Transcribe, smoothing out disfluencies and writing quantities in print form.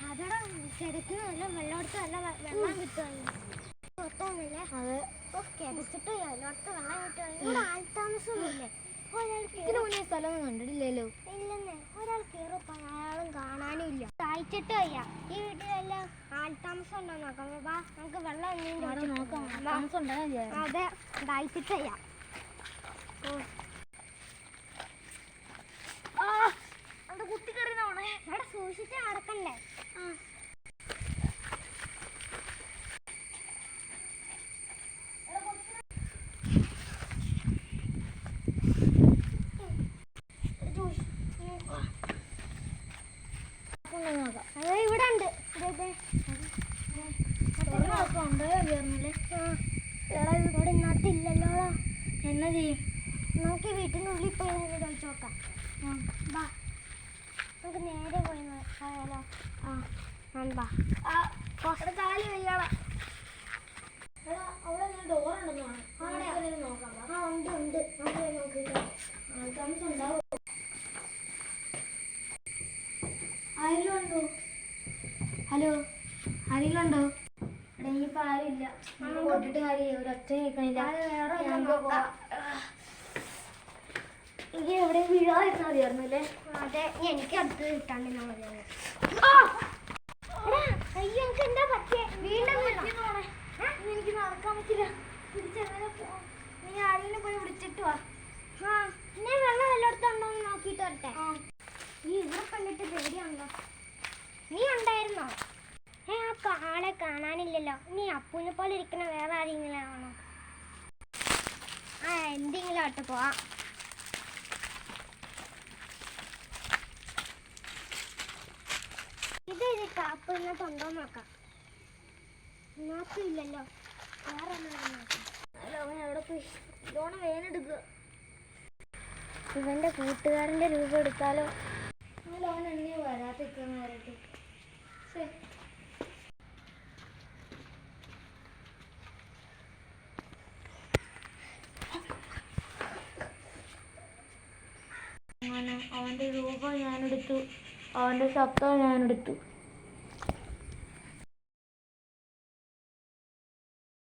അതോടെ കിടക്കുന്ന വെള്ളമെടുത്ത് നല്ല വെള്ളം കിട്ടുമല്ലോ. ഒത്താണല്ലേ അത് കിടച്ചിട്ട് എല്ലായിടത്ത് വെള്ളം കിട്ടുവാണെങ്കിൽ ഇവിടെ ആൾത്താമസമൊന്നുമില്ലേ? ഇതിന് മുന്നേ സ്ഥലമൊന്നും കണ്ടിട്ടില്ലല്ലോ. ഇല്ലെന്നേ, ഒരാൾ കയറിപ്പോ അയാളും കാണാനും ഇല്ല. തയ്ച്ചിട്ട് വയ്യ. ഈ വീട്ടിലെല്ലാം ആൾത്താമസം ഉണ്ടോ നോക്കാം. വാ, നമുക്ക് വെള്ളം നോക്കാം. അതെ, തയ്ച്ചിട്ട് വയ്യ. കുത്തി കയറിയതാണേ. അവിടെ സൂക്ഷിച്ച് നടക്കണ്ടേ? അതെ, ഇവിടെ ഉണ്ട്. ഇവിടെ ഇന്നത്തില്ലല്ലോ. എന്നാ ചെയ്യും? നമുക്ക് വീട്ടിനുള്ളിൽ പോയി ചോദിച്ചു നോക്കാം. വാ, നമുക്ക് നേരെ പോയി പോയാലോ? കാലി വയ്യാളെ. അവിടെ ഡോറുണ്ടെന്നോ? ഉണ്ട് ഉണ്ട്. നമുക്ക് നോക്കില്ല. ആൾക്കാരുണ്ടാവും. ആരെങ്കിലും ഉണ്ടോ? ഹലോ, ആരെങ്കിലും ഉണ്ടോ? ഇവിടെ ഇനിയിപ്പോൾ ആരുമില്ല. കൊട്ടിട്ട് കാര്യമില്ല, ഒരു ഒച്ച കേൾക്കണില്ല. എനിക്ക് എവിടെ വീഴാതിരുന്നാൽ മതിയായിരുന്നു അല്ലേ? അതെ, എനിക്ക് അടുത്ത് കിട്ടാണ്ടിരുന്നാ മതിയായിരുന്നു. അയ്യോ, എനിക്ക് എന്താ പറ്റിയേ? വീണ്ടും എനിക്ക് നടക്കാൻ പറ്റില്ല. തിരിച്ചെങ്ങനെ പോവാം? നീ ആരെങ്കിലും പോയി വിളിച്ചിട്ട് വാ. ഞാൻ വെള്ളം എല്ലായിടത്തും ഉണ്ടോ എന്ന് നോക്കിയിട്ട് വരട്ടെ. നീ ഇവിടെ കണ്ടിട്ട് പേടിയാണല്ലോ. നീ ഉണ്ടായിരുന്നോ? ആ ആളെ കാണാനില്ലല്ലോ. നീ അപ്പൂനെ പോലെ ഇരിക്കുന്ന വേറെ ആരെങ്കിലും ആണോ? എന്തെങ്കിലും ആയിട്ട് പോവാ. ഇത് കാപ്പ് ഇന്നത്തുണ്ടോ നോക്കാം. ഇന്നത്തും ഇല്ലല്ലോ. വേറെ അവൻ എവിടെ പോയി? ഇതോണം വേനെടുക്കുക. ഇവന്റെ കൂട്ടുകാരന്റെ രൂപം എടുത്താലോ? അവൻ എന്നെ വരാതിരിക്കുന്നവരൊക്കെ. അങ്ങനെ അവന്റെ രൂപം ഞാനെടുത്തു, അവന്റെ ശബ്ദം ഞാനെടുത്തു.